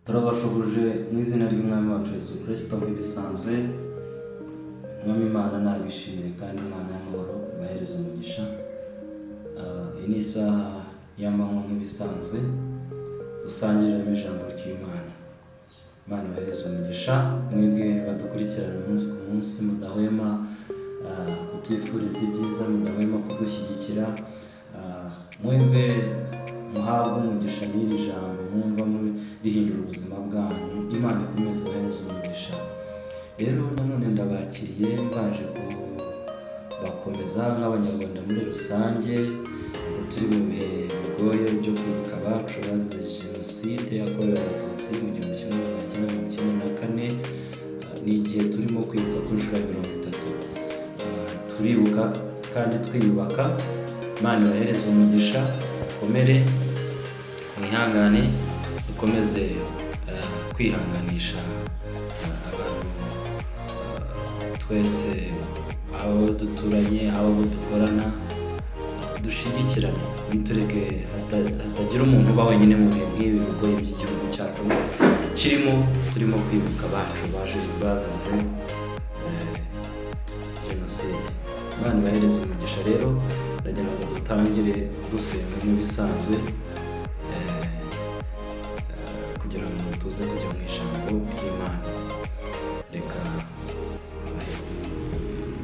turabashubuje mu izina ry'umwami wacu Yesu Kristo nk'ibisanzwe. Mwami Imana nabishimire kandi Imana y'amahoro ibahereze umugisha. Iyi ni isaha y'amanywa nk'ibisanzwe dusangiriramo ijambo ry'Imana. Imana ibahereze umugisha, mwebwe badukurikirana umunsi ku munsi mudahwema kutwifuriza ibyiza, mudahwema kudushyigikira, mwebwe muhabwe umugisha n'iri jambo mwumva rihindura ubuzima bwanyu. Imana ikomeze ibahereze umugisha. Rero nanone ndabakiriye mbaje kubakomeza nk'abanyarwanda muri rusange, turi mu bihe bigoye byo kwibuka abacu bazize jenoside yakorewe abatutsi mu 1994. ni igihe turimo kwibuka ku nshuro ya 30. turibuka kandi twiyubaka. Imana ibahereze umugisha, komere, mwihangane, dukomeze kwihanganisha abantu twese, abo duturanye, abo dukorana, dushyigikirane, nitureke hatagira umuntu uba wenyine mu bihe nk'ibi bigoye by'igihugu cyacu turimo kwibuka abacu bazize jenoside. Imana ibahereze umugisha. Rero ndagira ngo dutangire dusenga nk'ibisanzwe kugira ngo tuze kujya mu ijambo ry'Imana. Reka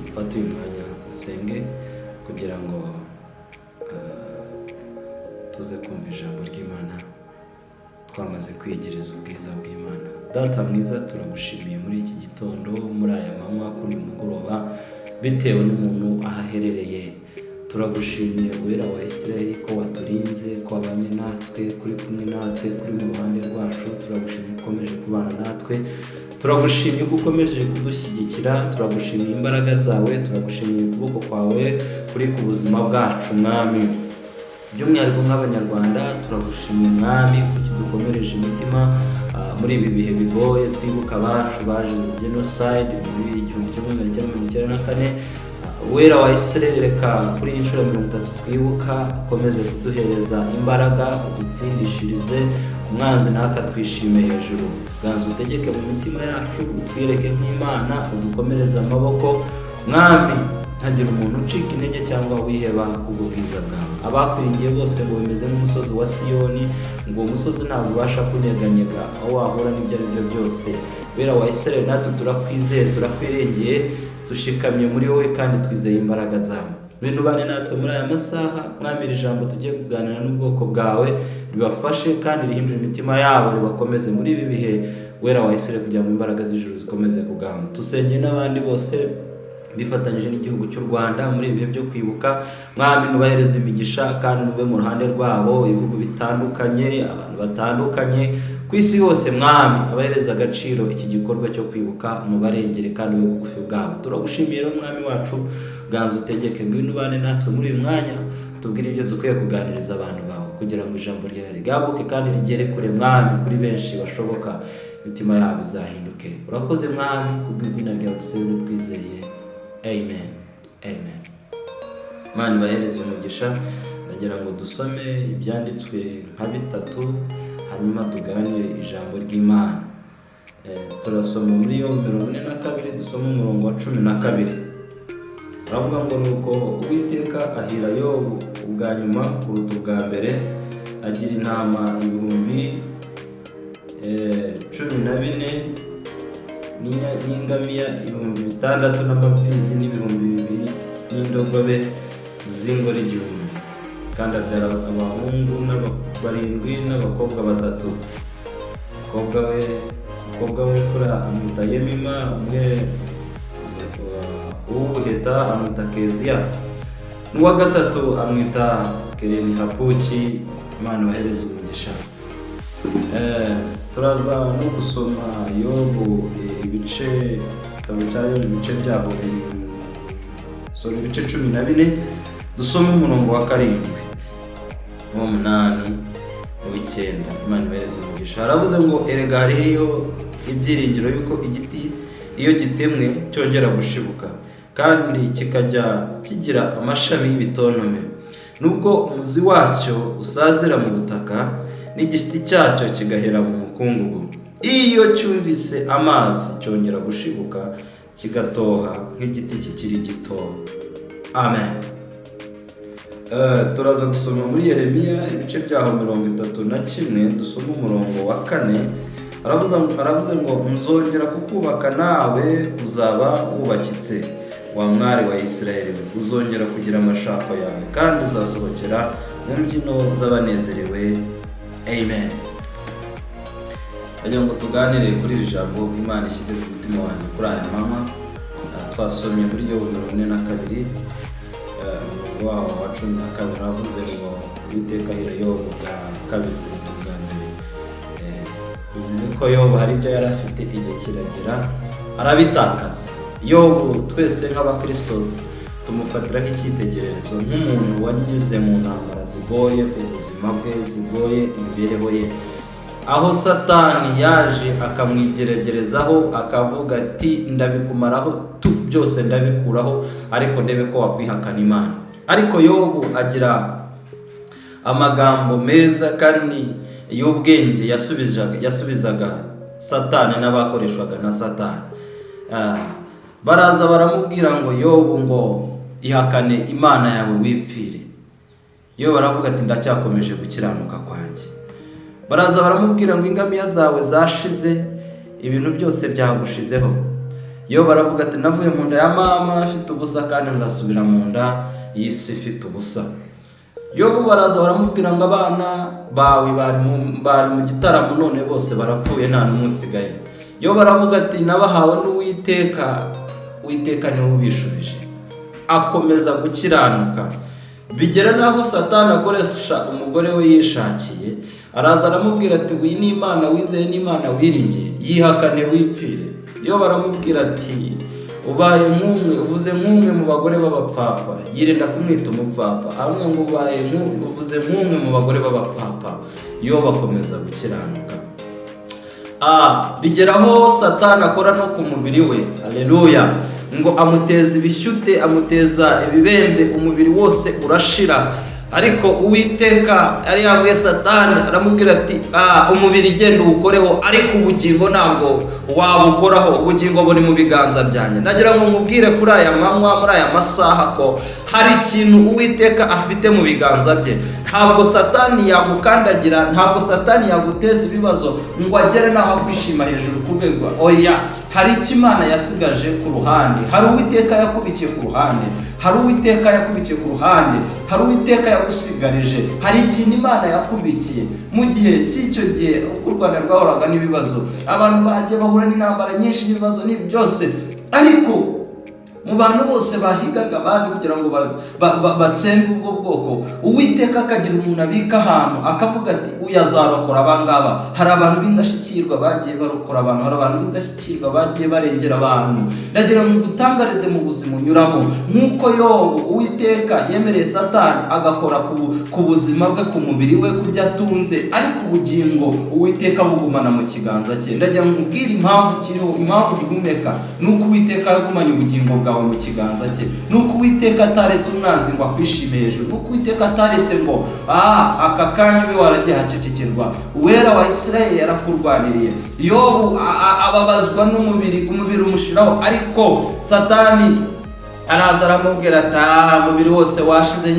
mfate uyu mwanya nsenge kugira ngo tuze kumva ijambo ry'Imana twamaze kwiyegereza ubwiza bw'Imana. Data mwiza, turagushimiye muri iki gitondo, muri aya manywa, kuri mugoroba, bitewe n'umuntu ahaherereye. Turagushimiye Uwera wa Isirayeli ko waturinze, ko wabanye natwe, kuri kumwe natwe, kuri mu ruhande rwacu. Turagushimiye ukomeje kubana natwe, turagushimiye ko ukomeje kudushyigikira, turagushimiye imbaraga zawe, turagushimiye ukuboko kwawe kuri ku buzima bwacu Mwami. By'umwihariko nk'abanyarwanda turagushimiye Mwami ko kidukomereje imitima muri ibi bihe bigoye, twibuka abacu bazize genocide muri 1994. Uwera wa Isirayeli, reka kuri iyi nshuro ya 30 twibuka, ukomeze kuduhereza imbaraga, udutsindishirize umwanzi ntakatwishime hejuru. Ganza utegeke mu mitima yacu, utwireke nk'Imana, udukomereze amaboko Mwami, ntagira umuntu ucika intege cyangwa wiheba kubw'ubwiza bwawe. Abakwiringiye bose ngo bimeze nk'umusozi wa Siyoni, ngo uwo musozi ntabwo ubasha kunyeganyega aho wahura n'ibyo ari byo byose. Uwera wa Isirayeli, natwe turakwizeye, turakwirengeye, dushikamye muri wowe kandi twizeye imbaraga zawe. Bintu bane natwe muri aya masaha Mwami, iri jambo tugiye kuganira n'ubwoko bwawe ribafashe kandi rihindure imitima yabo, ribakomeze muri ibi bihe Uwera wa Isirayeli, kugira ngo imbaraga z'ijuru zikomeze kuganza. Tusengeye n'abandi bose bifatanyije n'igihugu cy'u Rwanda muri ibihe byo kwibuka. Mwami, nubahereze imigisha kandi nube mu ruhande rwabo, ibihugu bitandukanye, abantu batandukanye ku isi yose Mwami, abahereza agaciro iki gikorwa cyo kwibuka, mubarengere kandi ube bugufi bwabo. Turagushimiye rero Mwami wacu, ganza utegeke, ngwino ubane natwe muri uyu mwanya, tubwire ibyo dukwiye kuganiriza abantu bawe, kugira ngo ijambo ryawe rigabuke kandi rigere kure Mwami, kuri benshi bashoboka, imitima yabo izahinduke. Urakoze Mwami, kubw'izina ryawe dusenze twizeye, amen, amen. Imana ibahereze umugisha. Ndagira ngo dusome ibyanditswe nka 3, hanyuma tuganire ijambo ry'Imana. Turasoma muri Yobu 42, dusoma umurongo wa 12. Aravuga ngo nuko Uwiteka ahira Yobu ubwa nyuma kuruta ubwa mbere, agira intama 14,000 n'ingamiya 6,000 n'amapfizi 2,000 n'indogobe z'ingore 1,000. Kandi abyara abahungu 7 n'abakobwa 3. Umukobwa w'imfura amwita Yemima, umwe uw'ubuheta amwita Keziya, n'uwa gatatu amwita Kereni-Hapuki. Imana ibahereze umugisha. Turaza no gusoma Yobu ibice byaho ibice 14, dusome umurongo wa 7, uwa 8, uwa 9. Imana ibahereze umugisha. Haravuze ngo erega hariyo ibyiringiro yuko igiti iyo gitemwe cyongera gushibuka, kandi kikajya kigira amashami y'ibitontome. Nubwo umuzi wacyo usazira mu butaka, n'igiti cyacyo kigahera mu mukungugu. Iyo cyumvise amazi cyongera gushibuka kigatoha nk'igiti kikiri gito. Amen. Turaza gusoma muri Yeremiya ibice byaho 31, dusoma umurongo wa 4. Aravuze ngo nzongera kukubaka nawe uzaba wubakitse, wa mwari wa Isirayeli, uzongera kugira amashako yawe kandi uzasohokera mu mbyino z'abanezerewe. Amen. Bajya ngo tuganire kuri iri jambo Imana ishyize ku mutima wanjye kuri aya mama. Twasomye muri Yobu 42 waho wa 12, avuze ngo Uwiteka ahira Yobu bwa kabiri bwa mbere. Bivuze ko Yobu hari ibyo yari afite igihe kiragera arabitakaza. Yobu twese nk'abakristo tumufatiraho icyitegererezo nk'umuntu wanyuze mu ntambara zigoye ubuzima bwe, zigoye imibereho ye, aho Satani yaje akamwigeregerezaho akavuga ati ndabikumaraho byose ndabikuraho, ariko ndebe ko wakwihakana Imana. Ariko Yobu agira amagambo meza kandi y'ubwenge yasubizaga Satani n'abakoreshwaga na Satani. Baraza baramubwira ngo Yobu ngo ihakane Imana yawe wipfire. Yo baravuga ati ndacyakomeje gukiranuka kwanjye. Baraza baramubwira ngo ingamiya zawe zashize, ibintu byose byagushizeho. Yo baravuga ati navuye mu nda ya mama afite ubusa kandi nzasubira mu nda y'isi ifite ubusa. Yobu baraza baramubwira ngo abana bawe bari mu gitaramo none bose barapfuye nta n'umwe usigaye. Yo baravuga ati nabahawe n'Uwiteka, Uwiteka niwe ubishubije. Akomeza gukiranuka. Bigera naho Satani akoresha umugore we yishakiye, araza aramubwira ati uyu ni Imana wizeye, ni Imana wiringiye, yihakane wipfire. Yo baramubwira ati ubaye nk'umwe, uvuze nk'umwe mu bagore b'abapfapfa, yirinda kumwita umupfapfa. Hamwe ngo ubaye uvuze nk'umwe mu bagore b'abapfapfa. Yo bakomeza gukiranuka. Bigeraho Satani akora no ku mubiri we. Haleluya. Ngo amuteza ibishyute, amuteza ibibembe, umubiri wose urashira. Ariko Uwiteka ari yabwiye Satani aramubwira ati umubiri genda uwukoreho, ariko ubugingo ntabwo wabukoraho, ubugingo buri mu biganza byanjye. Nagira ngo nkubwire kuri aya manywa, muri aya masaha ko hari ikintu Uwiteka afite mu biganza bye. Ntabwo Satani yagukandagira, ntabwo Satani yaguteza ibibazo ngo agere naho kwishima hejuru kuberwa. Oya, hari icyo Imana yasigaje ku ruhande. Hari Uwiteka yakubikiye ku ruhande, hari Uwiteka yakubikiye ku ruhande, hari Uwiteka yagusigarije. Hari ikintu Imana yakubikiye. Mu gihe cy'icyo gihe u Rwanda rwahoraga n'ibibazo, abantu bagiye bahura n'intambara nyinshi n'ibibazo n'ibi byose, ariko mu bantu bose bahigaga abandi kugira ngo batsembe ubwo bwoko, Uwiteka akagira umuntu abika ahantu akavuga ati uyu azarokora abangaba. Hari abantu b'indashyikirwa bagiye barokora abantu, hari abantu b'indashyikirwa bagiye barengera abantu. Ndagira ngo gutangarize mu buzima unyuramo, nk'uko Yobu Uwiteka yemereye Satani agakora ku buzima bwe, ku mubiri we, ku byo atunze, ariko ubugingo Uwiteka bugumana mu kiganza cye. Ndagira ngo mubwire impamvu kiriho, impamvu gihumeka, nuko Uwiteka yagumanye ubugingo bwawe mu kiganza cye. Nuko Uwiteka ataretse umwanzi ngo akwishime hejuru, nuko Uwiteka ataretse ngo aka kanya ube waragiye hacecekerwa. Uwera wa Isirayeli yarakurwaniriye. Yobu ababazwa n'umubiri, umubiri umushiraho, ariko Satani araza aramubwira ati umubiri wose washize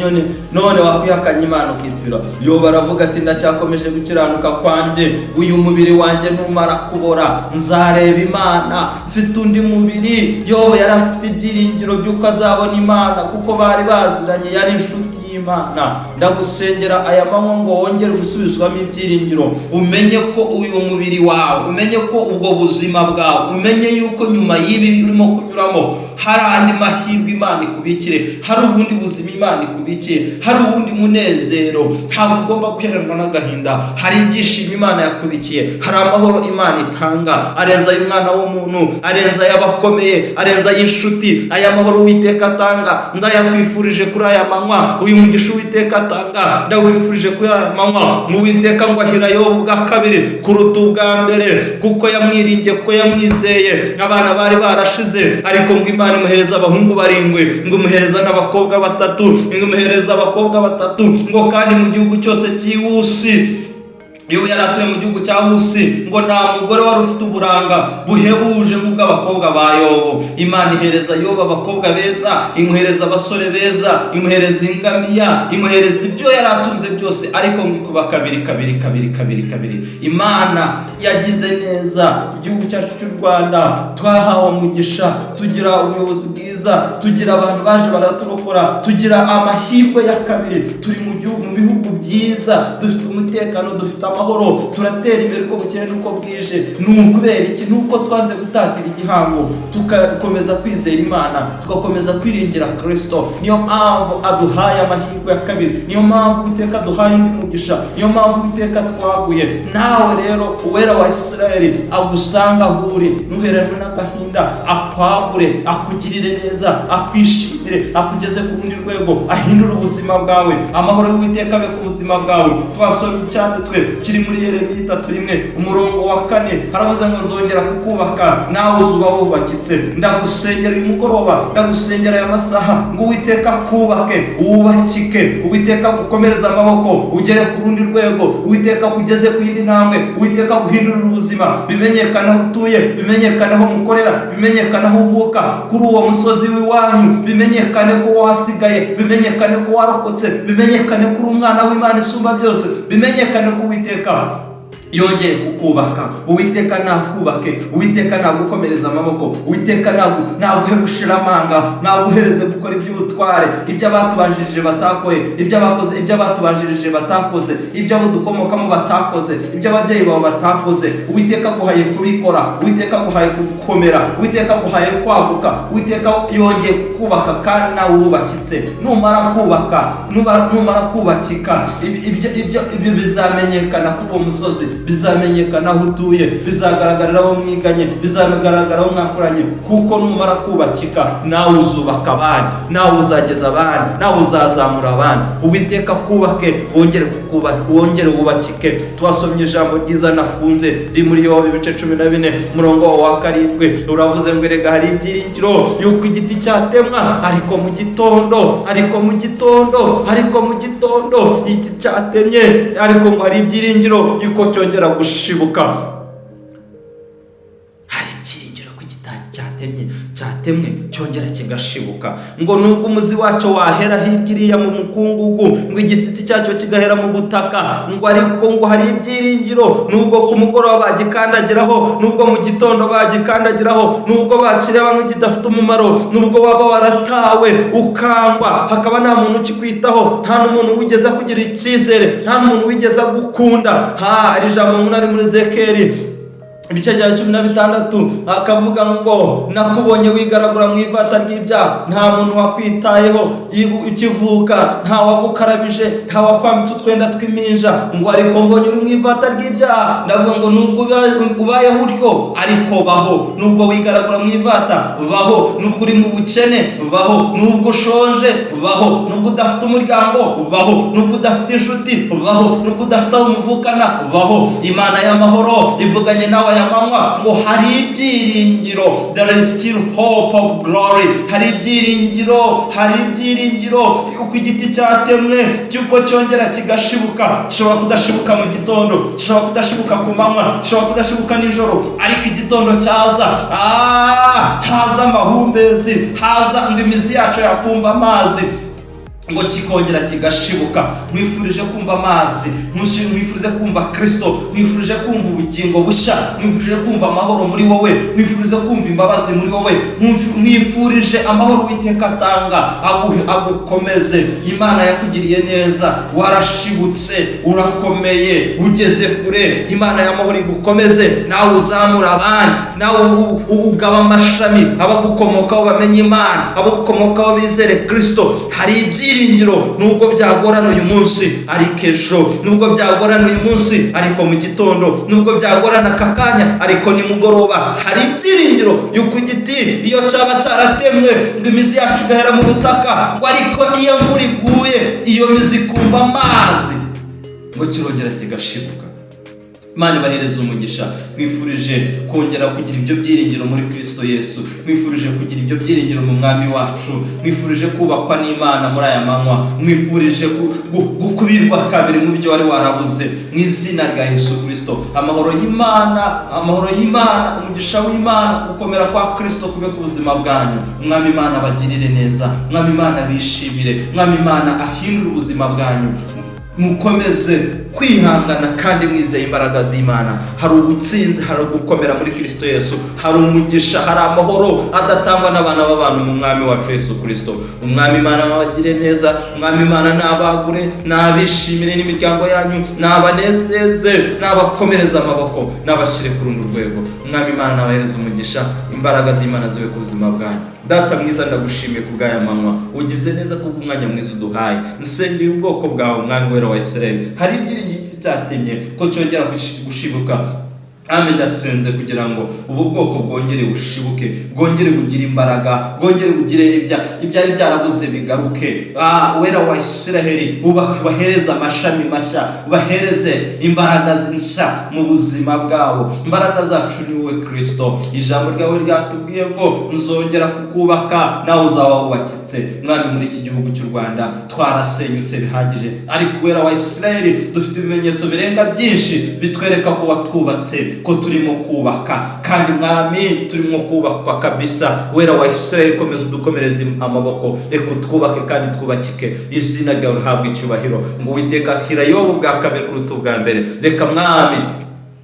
none wakwihakanye Imana ukipfira. Yo baravuga ati ndacyakomeje gukiranuka kwanjye, uyu mubiri wanjye numara kubora nzareba Imana, mfite undi mubiri. Yo yari afite ibyiringiro by'uko azabona Imana kuko bari baziranye, yari inshuti y'Imana. Ndagusengera aya manywa ngo wongere gusubizwamo ibyiringiro, umenye ko uyu mubiri wawe, umenye ko ubwo buzima bwawe, umenye yuko nyuma y'ibi urimo kunyuramo hari andi mahirwe Imana ikubikire, hari ubundi buzima Imana ikubikiye, hari ubundi munezero. Ntabwo ugomba guheranwa n'agahinda, hari ibyishimo Imana yakubikiye, hari amahoro Imana itanga arenza y'umwana w'umuntu, arenza y'abakomeye, arenza y'inshuti. Aya mahoro Uwiteka atanga ndayakwifurije kuri aya manywa. Uyu mugisha Uwiteka atanga ndawifurije kuri aya manywa. Mu Uwiteka ngo ahira Yobu bwa kabiri kuruta ubwa mbere, kuko yamwiringiye, ko yamwizeye. Abana bari barashize, ariko ngo Imana imuhereza abahungu 7, ngo imuhereza n'abakobwa 3, ngo imuhereza abakobwa 3, ngo kandi mu gihugu cyose cy'iwusi Yobu yari atuye mu gihugu cya Usi, ngo nta mugore wari ufite uburanga buhebuje nk'ubw'abakobwa ba Yobu. Imana ihereza Yobu abakobwa beza, imuhereza abasore beza, imuhereza ingamiya, imuhereza ibyo yari atunze byose, ariko ngikuba kabiri. Imana yagize neza igihugu cyacu cy'u Rwanda, twahawe umugisha, tugira ubuyobozi bwiza, tugira abantu baje baraturokora, tugira amahirwe ya kabiri, turi mu bihugu byiza, dufite umutekano, dufite amahoro, turatera imbere uko bukeye n'uko bwije. Ni ukubera iki? Nuko twanze gutatira igihango, tugakomeza kwizera Imana, tugakomeza kwiringira Kristo. Niyo mpamvu aduhaye amahirwe ya kabiri, niyo mpamvu Uwiteka aduhaye indi mugisha, niyo mpamvu Uwiteka twaguye. Nawe rero uwera wa Isirayeli agusanga aho uri, ntuheranwe n'agahinda, akwagure, akugirire neza, akwishimire, akugeze ku rundi rwego, ahindura ubuzima bwawe, amahoro y'Uwiteka abe ku buzima bwawe. Twasomye icyanditswe kiri muri Yeremiya 3:4 haravuze ngo nzongera kukubaka, nawe uzuba wubakitse. Ndagusengera uyu mugoroba, ndagusengera aya masaha, ngo Uwiteka kubake, wubakike, Uwiteka gukomereza amaboko, ugere ku rundi rwego, Uwiteka kugeze ku yindi ntambwe, Uwiteka guhindurira ubuzima, bimenyekana aho utuye, bimenyekana aho mukorera, bimenyekana aho uvuka, kuri uwo musozi w'iwanyu, bimenyekane ko wasigaye, bimenyekane ko warokotse, bimenyekane ko uri umwana w'Imana isumba byose, bimenyekane ko Uwiteka yongeye kukubaka. Uwiteka nakubake, Uwiteka nagukomereza amaboko, Uwiteka naguhe gushira amanga, naguhereze gukora iby'ubutware, ibyo abatubanjirije batakoye, ibyo abatubanjirije batakoze, ibyo abo dukomokamo batakoze, ibyo ababyeyi bawe batakoze. Uwiteka guhaye kubikora, Uwiteka guhaye gukomera, Uwiteka guhaye kwaguka, Uwiteka yongeye kukubaka kandi nawe urubakitse. Numara kubakika, ibyo bizamenyekana ku uwo musozi, bizamenyekana aho utuye, bizagaragarira abo mwiganye, bizagaragarira abo mwakoranye, kuko numara kubakika nawe uzubaka abandi, nawe uzageza abandi, nawe uzazamura abandi. Uwiteka kubake, wongere wubakike. Twasomye ijambo ryiza nakunze riri muri Yobu 14:7 uravuze ngo erega hari ibyiringiro yuko igiti cyatemwa, ariko mu gitondo igiti cyatemye, ariko ngo hari ibyiringiro yuko cyongera gushibuka. Hari ibyiringiro ko igiti cyatemwe cyongera kigashibuka. Ngo nubwo umuzi wacyo wahera hirya iriya mu mukungugu, ngo igisiti cyacyo kigahera mu butaka, ngo ariko ngo hari ibyiringiro nubwo ku mugoroba bagikandagiraho, nubwo mu gitondo bagikandagiraho, nubwo bakireba nk'igidafite umumaro, nubwo waba waratawe ukangwa, hakaba nta muntu ukikwitaho, nta n'umuntu wigeze kugira icyizere, nta n'umuntu wigeze gukunda. Hari ijambo ari muri Ezekiyeli 16 akavuga ngo nakubonye wigaragura mu ivata ry'ibyaha, nta muntu wakwitayeho, ukivuka nta wagukarabije, nta wakwambitse utwenda tw'impinja, ngo ariko mbonye uri mu ivata ry'ibyaha. Ndavuga ngo nubwo ubayeho utyo, ariko baho. Nubwo wigaragura mu ivata, baho. Nubwo uri mu bukene, baho. Nubwo ushonje, baho. Nubwo udafite umuryango, baho. Nubwo udafite inshuti, baho. Nubwo udafite abo muvukana, baho. Imana y'amahoro ivuganye nawe y'amanywa ngo hari ibyiringiro, there is still hope of glory. Hari ibyiringiro yuko igiti cyatemwe cyuko cyongera kigashibuka. Gishobora kudashibuka mu gitondo, gishobora kudashibuka ku manywa, gishobora kudashibuka nijoro, ariko igitondo cyaza, haza amahumbezi, haza ngo imizi yacu yakumva amazi, ngo kikongera kigashibuka. Mwifurije kumva amazi, mwifurije kumva Kristo, mwifurije kumva ubugingo bushya, mwifurije kumva amahoro muri wowe, mwifurije kumva imbabazi muri wowe, mwifurije amahoro Uwiteka atanga agukomeze. Imana yakugiriye neza, warashibutse, urakomeye, ugeze kure. Imana y'amahoro igukomeze, nawe uzamura abandi, nawe ugaba amashami, abagukomokaho bamenye Imana, abagukomokaho bizere Kristo. Hari ibyiringiro nubwo byagorana uyu munsi, ariko ejo. Nubwo byagorana uyu munsi, ariko mu gitondo. Nubwo byagorana aka kanya, ariko nimugoroba. Hari ibyiringiro yuko igiti iyo cyaba cyaratemwe, ngo imizi yacu igahera mu butaka, ngo ariko iyo imvura iguye, iyo mizi ikumva amazi, ngo kirongera kigashibuka. Imana ibahereze umugisha. Mwifurije kongera kugira ibyo byiringiro muri Kristo Yesu. Mwifurije kugira ibyo byiringiro mu mwami wacu. Mwifurije kubakwa n'Imana muri aya manywa. Mwifurije gukubirwa kabiri mu byo wari warabuze mu izina rya Yesu Kristo. Amahoro y'Imana, umugisha w'Imana, gukomera kwa Kristo kube ku buzima bwanyu. Umwami Imana abagirire neza. Umwami Imana bishimire. Umwami Imana ahindure ubuzima bwanyu. Mukomeze kwihangana kandi mwizeye imbaraga z'Imana. Hari ubutsinzi, hari gukomera muri Kristo Yesu, hari umugisha, hari amahoro adatangwa n'abana b'abantu mu mwami wacu Yesu Kristo. Umwami Imana abagire neza. Umwami Imana nabagure, nabishimire n'imiryango yanyu, nabanezeze, nabakomereza amaboko, nabashire ku rundi rwego. Umwami Imana nabahereza umugisha, imbaraga z'Imana zibe ku buzima bwanyu. Data mwiza, ndagushimiye ku bw'aya manywa, ugize neza ku bw'umwanya mwiza uduhaye. Nsengeye ubwoko bwawe, Mwami wera wa Isirayeli. Hari ibyiringiro cyatemye ko cyongera gushibuka. Amen. Ndasenze kugira ngo ubu bwoko bwongere bushibuke, bwongere bugira imbaraga, bwongere bugire ibyari byarabuze bigaruke. Wera wa Isiraheli, ubahereze amashami mashya, ubahereze imbaraga nshya mu buzima bwabo. Imbaraga zacu ni wowe Kristo. Ijambo ryawe ryatubwiye ngo nzongera kukubaka, nawe uzaba wubakitse. Mwami, muri iki gihugu cy'u Rwanda twarasenyutse bihagije, ariko wera wa Isiraheli dufite ibimenyetso birenga byinshi bitwereka ko watwubatse, ko turimo kubaka, kandi Mwami turimo kubakwa kabisa. Wera wa Isiraheli, komeza udukomereze amaboko, reka twubake kandi twubakike. Izina ryawe rihabwe icyubahiro. Ngo Uwiteka hira Yobu bwa kabiri kuruta ubwa mbere. Reka Mwami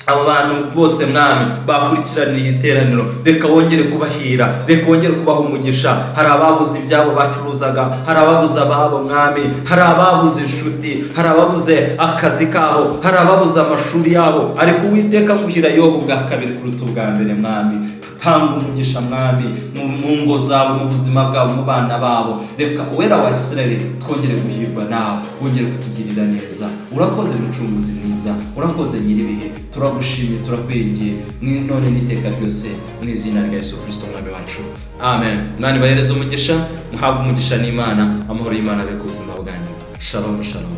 abo bantu bose Mwami bakurikiraniye iteraniro, reka wongere kubahira, reka wongere kubaha umugisha. Hari ababuze ibyabo bacuruzaga, hari ababuze ababo Mwami, hari ababuze inshuti, hari ababuze akazi kabo, hari ababuze amashuri yabo, ariko Uwiteka nguhira Yobu bwa kabiri kuruta ubwa mbere. Mwami, tanga umugisha Mwami mu ngo zabo, mu buzima bwabo, mu bana babo. Reka wera wa Isiraheli twongere guhirwa nawe, wongere kutugirira neza. Urakoze mucunguzi mwiza, urakoze nyiribihe. Turagushimiye, turakwiringiye none n'iteka ryose mu izina rya Yesu Kristo Mwami wacu. Amen. Mwani bahereze umugisha, muhabwe umugisha n'Imana. Amahoro y'Imana abe ku buzima bwanyu. Shalom, shalom.